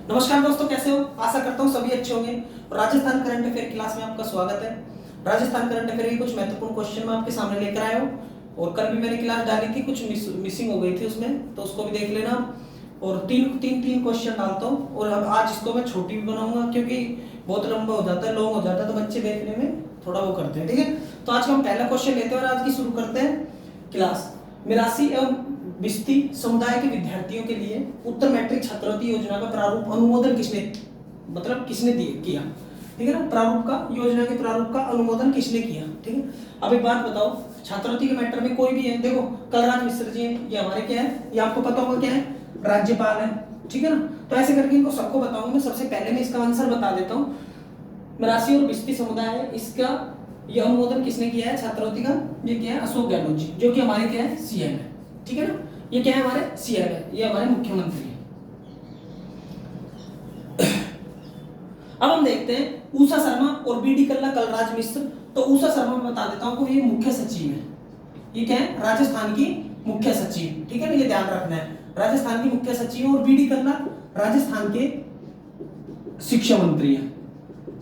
नमस्कार दोस्तों, कैसे हो? आशा करता हूँ सभी अच्छे होंगे। राजस्थान करंट अफेयर क्लास में आपका स्वागत है। राजस्थान करंट अफेयर के कुछ महत्वपूर्ण क्वेश्चन मैं आपके सामने लेकर आया हूँ। और कल भी मैंने क्लास डाली थी, कुछ मिसिंग हो गई थी उसमें, तो उसको भी देख लेना। और तीन क्वेश्चन डालता हूँ। और अब आज इसको मैं छोटी भी बनाऊंगा क्योंकि बहुत लंबा हो जाता है, लॉन्ग हो जाता है, तो बच्चे देखने में थोड़ा वो करते हैं। ठीक है, तो आज का हम पहला क्वेश्चन लेते हैं और आज की शुरू करते हैं क्लास। मिरासी एवं बिस्ती समुदाय के विद्यार्थियों के लिए उत्तर मैट्रिक छात्रवृत्ति योजना का प्रारूप अनुमोदन किसने किया? ठीक है ना, प्रारूप का, योजना के प्रारूप का अनुमोदन किसने किया? ठीक है, अब एक बात बताओ, छात्रवृत्ति के मैटर में कोई भी है, देखो कलराज मिश्र जी हैं, ये हमारे क्या है, ये आपको पता होगा क्या है, राज्यपाल है। ठीक है ना, तो ऐसे करके इनको सबको बताऊंगा मैं। सबसे पहले मैं इसका आंसर बता देता हूँ। मरासी और बिस्ती समुदाय है, इसका ये अनुमोदन किसने किया है छात्रवृत्ति का? ये क्या है, अशोक गहलोत जी, जो कि हमारे क्या है, सीएम है। ठीक है ना, ये क्या है, हमारे सीएम है, ये हमारे मुख्यमंत्री है। अब हम देखते हैं ऊषा शर्मा और बीडी कल्ला कलराज मिश्र। तो ऊषा शर्मा मैं बता देता हूं कि ये मुख्य सचिव है। ये क्या है, राजस्थान की मुख्य सचिव। ठीक है ना, ये ध्यान रखना है, राजस्थान की मुख्य सचिव। और बीडी कल्ला राजस्थान के शिक्षा मंत्री है,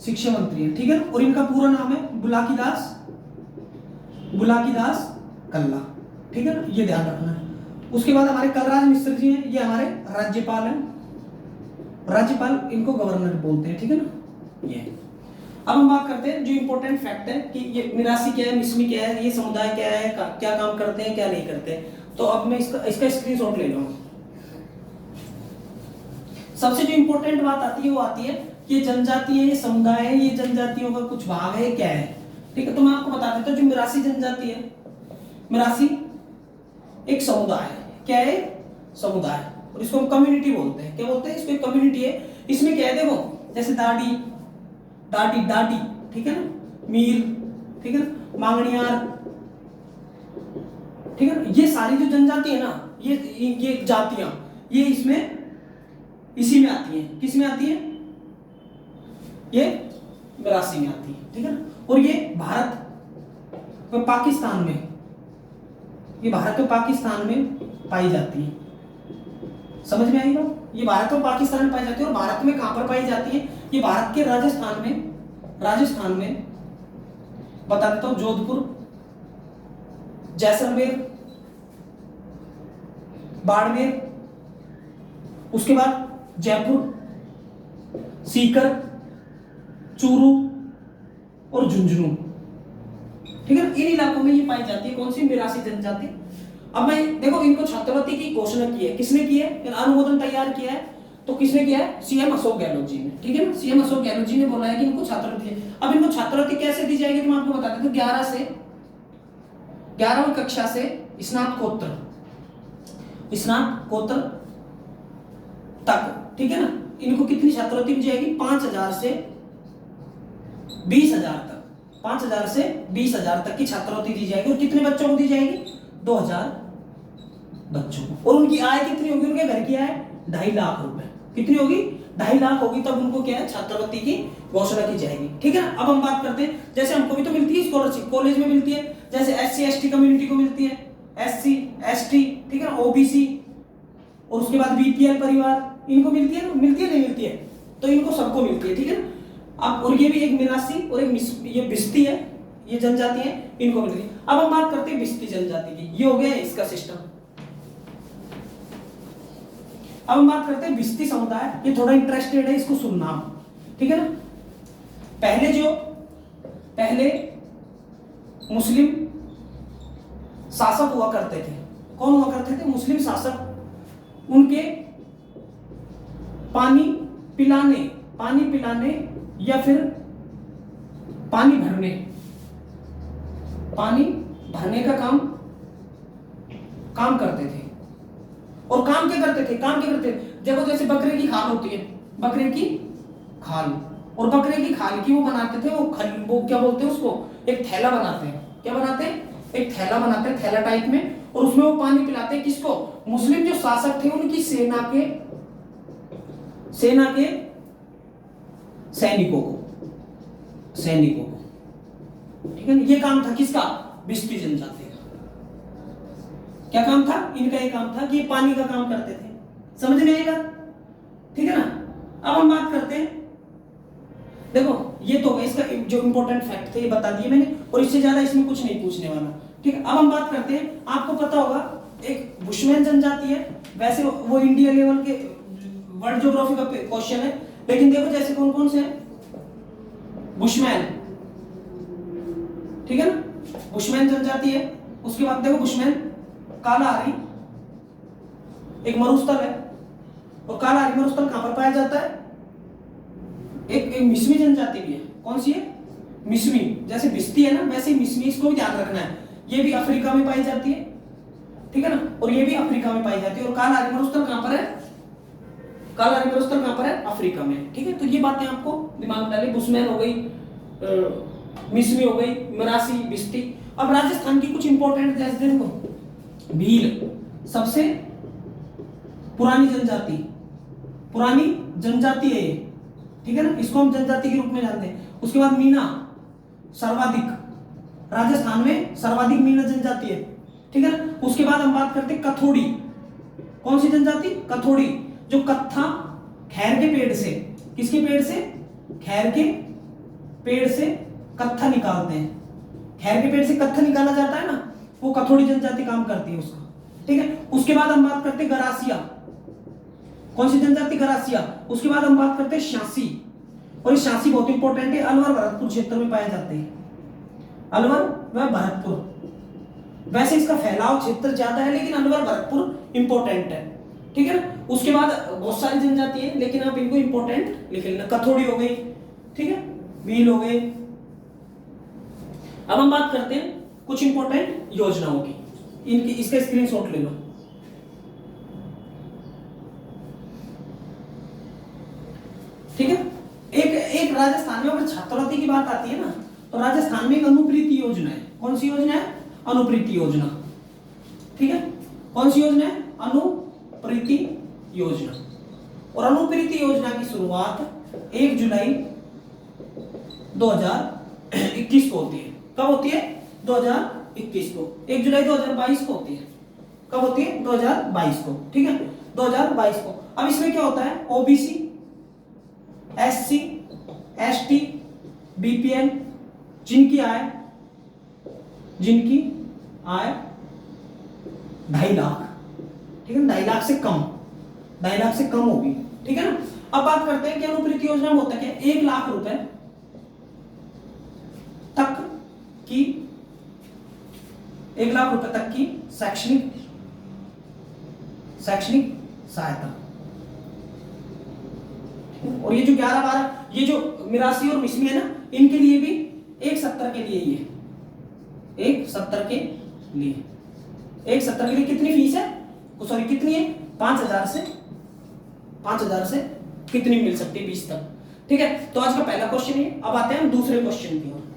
शिक्षा मंत्री है। ठीक है, और इनका पूरा नाम है बुलाकीदास कल्ला। ठीक है ना, ये ध्यान रखना है। उसके बाद हमारे कलराज मिश्र जी हैं, ये हमारे राज्यपाल हैं। राज्यपाल, इनको गवर्नर बोलते हैं। ठीक है ना, ये। अब हम बात करते हैं जो इंपॉर्टेंट फैक्ट है कि ये मिरासी क्या है, मिसमी क्या है, ये समुदाय क्या है, क्या काम करते हैं, क्या नहीं करते हैं। तो अब मैं इसका स्क्रीनशॉट ले लूंगा। सबसे जो इंपॉर्टेंट बात आती है वो आती है ये जनजाति है, ये समुदाय है, ये जनजातियों का कुछ भाग है, क्या है। ठीक है, तो मैं आपको बता देता हूँ जो मिरासी जनजाति है, मिरासी एक समुदाय है। क्या है, समुदाय। और इसको हम कम्युनिटी बोलते हैं। क्या बोलते हैं, इसको एक कम्युनिटी है। इसमें क्या है, देखो जैसे दादी, ठीक है ना, मीर, ठीक है ना, मांगणियार, ठीक है ना, ये सारी जो जनजाति है ना, ये जातियां, ये इसमें इसी में आती है। किस में आती है, ये मिरासी में आती है। ठीक है ना, और ये भारत व पाकिस्तान में, ये भारत और पाकिस्तान में पाई जाती है। समझ में आई बात? ये भारत और पाकिस्तान में पाई जाती है। और भारत में कहां पर पाई जाती है, ये भारत के राजस्थान में बता देता हूं, जोधपुर, जैसलमेर, बाड़मेर, उसके बाद जयपुर, सीकर, चूरू और झुंझुनू। ठीक है, इन इलाकों में ये पाई जाती है। कौन सी, मिरासी जनजाति। अब मैं देखो, इनको छात्रवृत्ति की घोषणा की है, किसने की है, अनुमोदन तैयार किया है, तो किसने किया है, सीएम अशोक गहलोत जी ने। ठीक है ना, सीएम अशोक गहलोत जी ने बोला है कि इनको छात्रवृत्ति है। अब इनको छात्रवृत्ति कैसे दी जाएगी, तो मैं आपको बता देता हूं। 11वीं कक्षा से स्नातकोत्तर तक, ठीक है ना, इनको कितनी छात्रवृत्ति दी जाएगी, 5,000 से 20,000 तक, 5,000 से 20,000 तक की छात्रवृत्ति दी जाएगी। और कितने बच्चों को दी जाएगी, 2,000 बच्चों को। और उनकी आय कितनी होगी, उनके घर की आय 2.5 लाख रुपए। कितनी होगी, 2.5 लाख होगी, तब उनको क्या है, छात्रवृत्ति की घोषणा की जाएगी। ठीक है, अब हम बात करते हैं, जैसे हमको भी तो मिलती है स्कॉलरशिप, कॉलेज में मिलती है, जैसे SC ST कम्युनिटी को मिलती है, SC ST, ठीक है ना, OBC, और उसके बाद BPL परिवार, इनको मिलती है ना, मिलती है नहीं मिलती है, तो इनको सबको मिलती है। ठीक है ना, अब और ये भी एक मिरासी और एक ये बिस्ती है, ये जनजाति है, इनको मिलती है। अब हम बात करते हैं बिस्ती जनजाति की, ये हो गया इसका सिस्टम। अब हम बात करते हैं बिस्ती समुदाय, ये थोड़ा इंटरेस्टेड है, इसको सुनना। ठीक है ना, पहले मुस्लिम शासक हुआ करते थे। कौन हुआ करते थे, मुस्लिम शासक। उनके पानी पिलाने या फिर पानी भरने का काम करते थे। और काम क्या करते थे, देखो जैसे बकरे की खाल होती है, बकरे की खाल, और बकरे की खाल की वो बनाते थे, वो क्या बोलते हैं उसको, एक थैला बनाते हैं। क्या बनाते हैं, एक थैला बनाते हैं, थैला टाइप में, और उसमें वो पानी पिलाते हैं। किसको, मुस्लिम जो शासक थे उनकी सेना के सैनिकों को। ठीक है, ये काम था किसका, बिस्ती जनजाति का। क्या काम था इनका, ये काम था कि ये पानी का काम करते थे। समझ में आएगा, ठीक है ना। अब हम बात करते हैं, देखो ये तो इसका जो इंपॉर्टेंट फैक्ट थे ये बता दिए मैंने, और इससे ज्यादा इसमें कुछ नहीं पूछने वाला। ठीक है, अब हम बात करते हैं, आपको पता होगा एक बुशमैन जनजाति है, वैसे वो इंडिया लेवल के वर्ल्ड ज्योग्राफी का क्वेश्चन है, लेकिन देखो जैसे कौन कौन से हैं, बुशमैन, ठीक है ना, बुशमैन जनजाति है। उसके बाद देखो बुशमैन कालाहारी एक मरुस्थल है, और कालाहारी मरुस्थल कहां पर पाया जाता है, एक मिस्मी जनजाति भी है। कौन सी है, मिस्मी, जैसे भिस्ती है ना वैसे ही मिस्मी, इसको भी ध्यान रखना है, ये भी अफ्रीका में पाई जाती है, ठीक है ना, और ये भी अफ्रीका में पाई जाती है। और कालाहारी मरुस्थल कहां पर है, कालाहारी मरुस्थल कहां पर है, अफ्रीका में। ठीक है, तो ये बातें आपको दिमाग में डाली, बुशमैन हो गई, मिस्मी हो गई, मरासी, भिस्ती। अब राजस्थान की कुछ इंपॉर्टेंट, जैसे देखो भील सबसे पुरानी जनजाति, पुरानी जनजाति है ये, ठीक है ना, इसको हम जनजाति के रूप में जानते हैं। उसके बाद मीना सर्वाधिक, राजस्थान में सर्वाधिक मीना जनजाति है, ठीक है ना। उसके बाद हम बात करते हैं कथोड़ी, कौन सी जनजाति, कथोड़ी, जो कत्था खैर के पेड़ से, किसके पेड़ से, खैर के पेड़ से कत्था निकालते हैं, खैर के पेड़ से कत्था निकाला जाता है ना, वो कथोड़ी जनजाति काम करती है उसका, ठीक है। उसके बाद हम बात करते हैं गरासिया, कौन सी जनजाति, गरासिया। उसके बाद हम बात करते हैं शासी, और ये शासी बहुत इंपॉर्टेंट है, अलवर भरतपुर क्षेत्र में पाए जाते हैं, अलवर व भरतपुर। वैसे इसका फैलाव क्षेत्र ज्यादा है, लेकिन अलवर भरतपुर इंपॉर्टेंट है, ठीक है ना। उसके बाद बहुत सारी जनजाति है, लेकिन आप इनको इंपॉर्टेंट लिख लेना, कथोड़ी हो गई, ठीक है, भील हो गए। अब हम बात करते हैं कुछ इंपॉर्टेंट योजनाओं की, इनकी, इसका स्क्रीनशॉट ले लो। ठीक है, एक राजस्थान में अगर छात्रवृत्ति की बात आती है ना, तो राजस्थान में एक अनुप्रीति योजना है। कौन सी योजना है, अनुप्रीति योजना, ठीक है। कौन सी योजना है, अनुप्रीति योजना। और अनुप्रीति योजना की शुरुआत 1 जुलाई 2021 को होती है। कब होती है, 2021 को। 1 जुलाई 2022 को होती है, कब होती है, 2022 को, ठीक है, 2022 को। अब इसमें क्या होता है, ओबीसी, एससी, एसटी, बीपीएल, जिनकी आय 2.5 लाख, ठीक है, 2.5 लाख से कम, 2.5 लाख से कम होगी, ठीक है ना। अब बात करते हैं कि अनुप्रीति योजना में होता क्या, 1 लाख रुपए तक की, 1 लाख रुपए तक की शैक्षणिक सहायता। और ये जो 11-12, ये जो मिरासी और मिस्मी है ना, इनके लिए भी 1,70 के लिए, ये 1,70 के लिए, 1,70 के लिए कितनी फीस है, सॉरी कितनी है, 5,000 से कितनी मिल सकती है, 20 तक, ठीक है। तो आज का पहला क्वेश्चन है। अब आते हैं हम दूसरे क्वेश्चन की ओर।